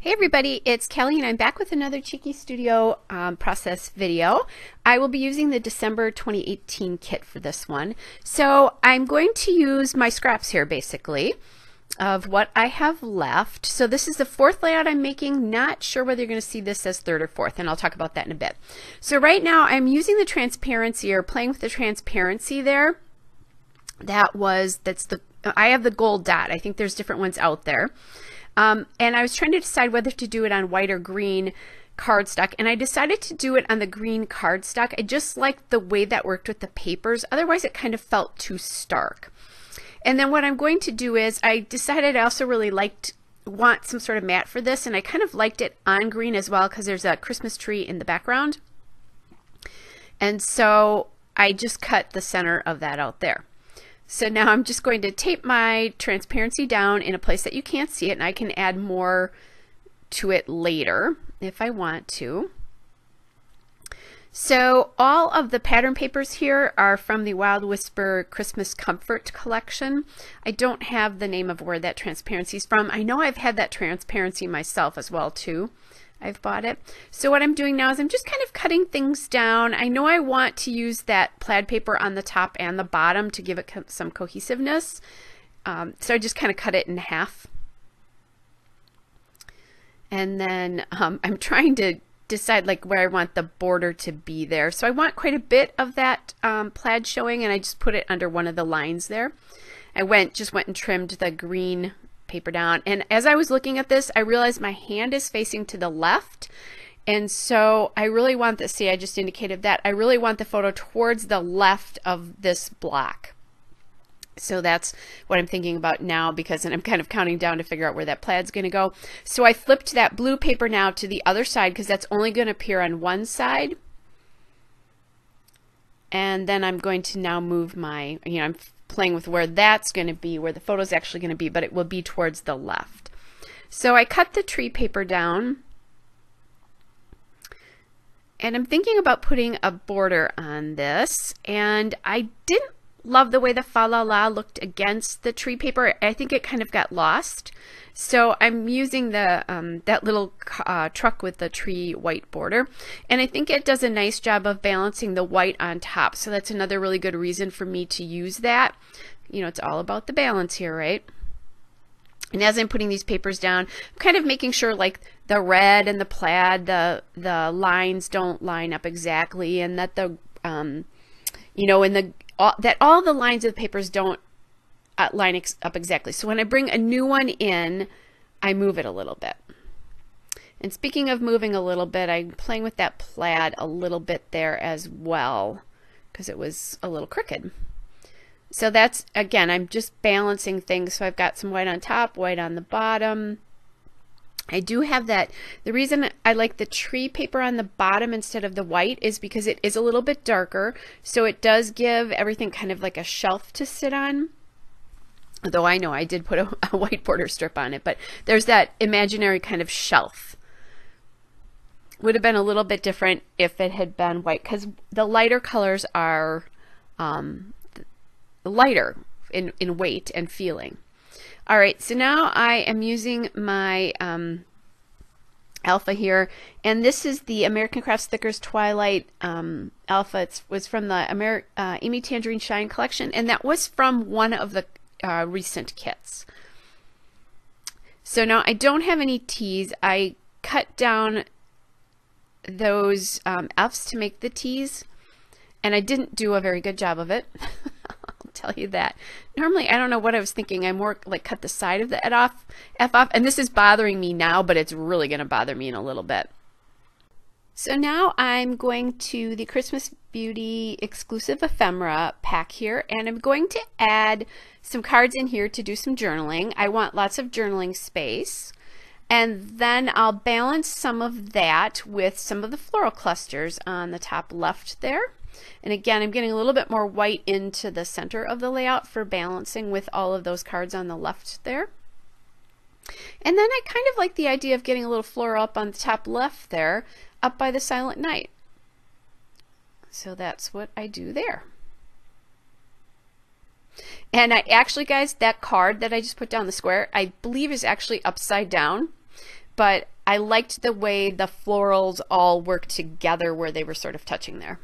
Hey everybody, it's Kelly and I'm back with another Cheeky Studio process video. I will be using the December 2018 kit for this one. So I'm going to use my scraps here basically of what I have left. So this is the fourth layout I'm making. Not sure whether you're going to see this as third or fourth, and I'll talk about that in a bit. So right now I'm using the transparency or playing with the transparency there. I have the gold dot. I think there's different ones out there. And I was trying to decide whether to do it on white or green cardstock, and I decided to do it on the green cardstock. I just liked the way that worked with the papers. Otherwise, it kind of felt too stark. And then what I'm going to do is I decided I also really want some sort of matte for this, and I kind of liked it on green as well because there's a Christmas tree in the background. And so I just cut the center of that out there. So now I'm just going to tape my transparency down in a place that you can't see it, and I can add more to it later if I want to. So all of the pattern papers here are from the Wild Whisper Christmas Comfort collection. I don't have the name of where that transparency is from. I know I've had that transparency myself as well too. I've bought it. So what I'm doing now is I'm just kind of cutting things down. I know I want to use that plaid paper on the top and the bottom to give it some cohesiveness. So I just kind of cut it in half. And then I'm trying to decide like where I want the border to be there. So I want quite a bit of that plaid showing, and I just put it under one of the lines there. I just went and trimmed the green paper down, and as I was looking at this I realized my hand is facing to the left, and so I really want this, see I just indicated that, I really want the photo towards the left of this block. So that's what I'm thinking about now, because and I'm kind of counting down to figure out where that plaid's going to go. So I flipped that blue paper now to the other side because that's only going to appear on one side. And then I'm going to now move my, I'm playing with where that's going to be, where the photo's actually going to be, but it will be towards the left. So I cut the tree paper down, and I'm thinking about putting a border on this, and I didn't love the way the fa la la looked against the tree paper. I think it kind of got lost. So I'm using the that little truck with the tree white border, and I think it does a nice job of balancing the white on top. So that's another really good reason for me to use that. It's all about the balance here, right? And as I'm putting these papers down, I'm kind of making sure like the red and the plaid, the lines don't line up exactly, and that the that all the lines of the papers don't line up exactly. So when I bring a new one in, I move it a little bit. And speaking of moving a little bit, I'm playing with that plaid a little bit there as well because it was a little crooked. So that's, again, I'm just balancing things. So I've got some white on top, white on the bottom. I do have that. The reason I like the tree paper on the bottom instead of the white is because it is a little bit darker. So it does give everything kind of like a shelf to sit on. Although I know I did put a white border strip on it, but there's that imaginary kind of shelf. Would have been a little bit different if it had been white, because the lighter colors are lighter in weight and feeling. All right, so now I am using my alpha here, and this is the American Crafts Thickers Twilight alpha. It was from the Amy Tangerine Shine collection, and that was from one of the recent kits. So now I don't have any T's. I cut down those F's to make the T's, and I didn't do a very good job of it. Tell you that. Normally, I don't know what I was thinking. I more like cut the side of the F off, and this is bothering me now, but it's really going to bother me in a little bit. So now I'm going to the Christmas Beauty exclusive ephemera pack here, and I'm going to add some cards in here to do some journaling. I want lots of journaling space, and then I'll balance some of that with some of the floral clusters on the top left there. And again, I'm getting a little bit more white into the center of the layout for balancing with all of those cards on the left there. And then I kind of like the idea of getting a little floral up on the top left there, up by the Silent Night. So that's what I do there. And I actually, guys, that card that I just put down the square, I believe is actually upside down. but I liked the way the florals all worked together where they were sort of touching there.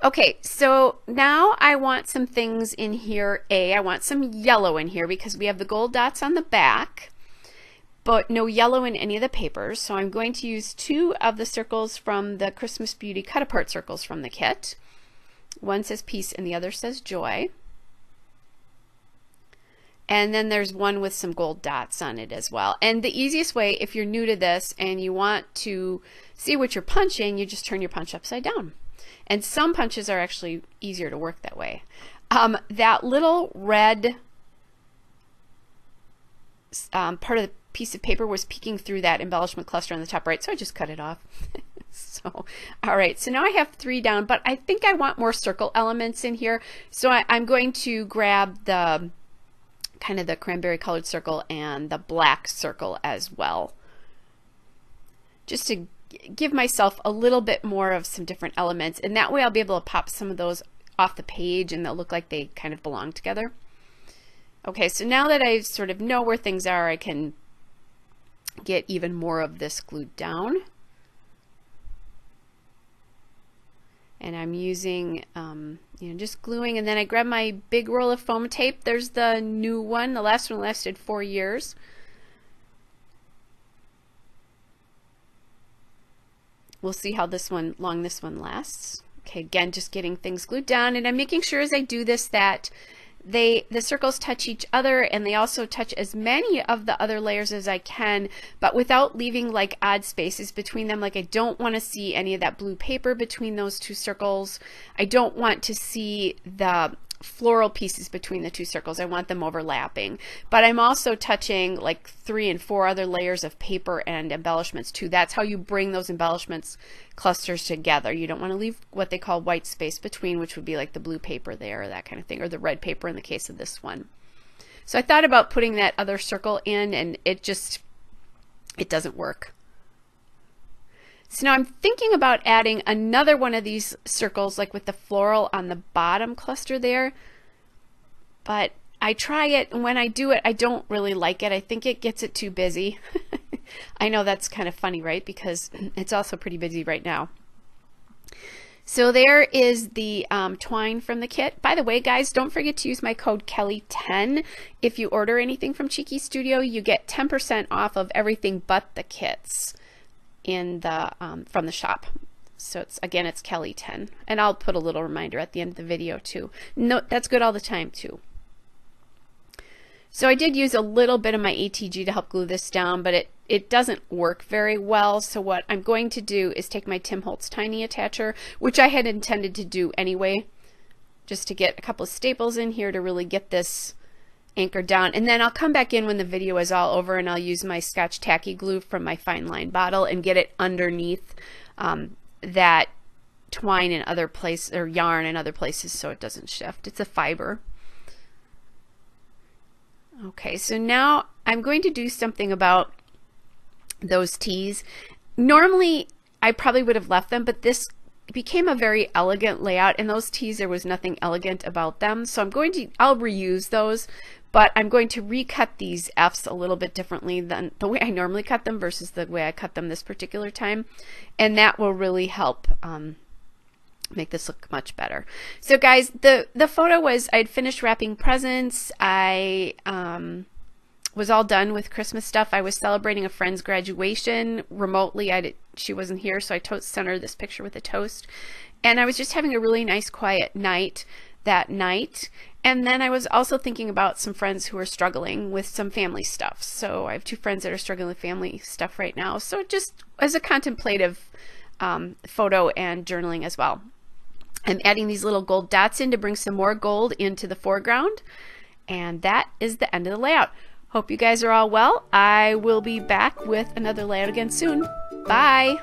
Okay, so now I want some things in here. I want some yellow in here because we have the gold dots on the back, but no yellow in any of the papers. So I'm going to use 2 of the circles from the Christmas Beauty cut apart circles from the kit. One says peace and the other says joy. And then there's one with some gold dots on it as well. And the easiest way, if you're new to this and you want to see what you're punching, you just turn your punch upside down. And some punches are actually easier to work that way. That little red part of the piece of paper was peeking through that embellishment cluster on the top right, so I just cut it off. So, all right, so now I have 3 down, but I think I want more circle elements in here. So I'm going to grab the kind of the cranberry colored circle and the black circle as well, just to give myself a little bit more of some different elements, and that way I'll be able to pop some of those off the page and they'll look like they kind of belong together. Okay, so now that I sort of know where things are, I can get even more of this glued down. And I'm using, just gluing, and then I grab my big roll of foam tape. There's the new one. The last one lasted 4 years. We'll see how long this one lasts. Okay, again, just getting things glued down, and I'm making sure as I do this that the circles touch each other, and they also touch as many of the other layers as I can, but without leaving like odd spaces between them. Like I don't want to see any of that blue paper between those 2 circles. I don't want to see the floral pieces between the 2 circles. I want them overlapping, but I'm also touching like 3 and 4 other layers of paper and embellishments too. That's how you bring those embellishments clusters together. You don't want to leave what they call white space between, which would be like the blue paper there or that kind of thing, or the red paper in the case of this one. So I thought about putting that other circle in, and it doesn't work. So now I'm thinking about adding another one of these circles, like with the floral on the bottom cluster there. But I try it, and when I do it, I don't really like it. I think it gets it too busy. I know that's kind of funny, right? Because it's also pretty busy right now. So there is the twine from the kit. By the way, guys, don't forget to use my code Kelly10. If you order anything from Cheeky Studio, you get 10% off of everything but the kits in the from the shop. So it's Kelly10, and I'll put a little reminder at the end of the video too. No, that's good all the time too. So I did use a little bit of my ATG to help glue this down, but it doesn't work very well. So what I'm going to do is take my Tim Holtz Tiny Attacher, which I had intended to do anyway, just to get a couple of staples in here to really get this anchored down, and then I'll come back in when the video is all over, and I'll use my Scotch Tacky glue from my fine line bottle and get it underneath that twine in other places, or yarn in other places, so it doesn't shift. It's a fiber. Okay, so now I'm going to do something about those T's. Normally I probably would have left them, but this became a very elegant layout, and those T's, there was nothing elegant about them, so I'll reuse those, but I'm going to recut these F's a little bit differently than the way I normally cut them versus the way I cut them this particular time, and that will really help make this look much better. So guys, the photo was, I'd finished wrapping presents. I was all done with Christmas stuff. I was celebrating a friend's graduation remotely. She wasn't here, so I sent her this picture with a toast, and I was just having a really nice quiet night that night. And then I was also thinking about some friends who are struggling with some family stuff. So I have 2 friends that are struggling with family stuff right now, so just as a contemplative photo and journaling as well. I'm adding these little gold dots in to bring some more gold into the foreground, and that is the end of the layout. Hope you guys are all well. I will be back with another layout again soon. Bye!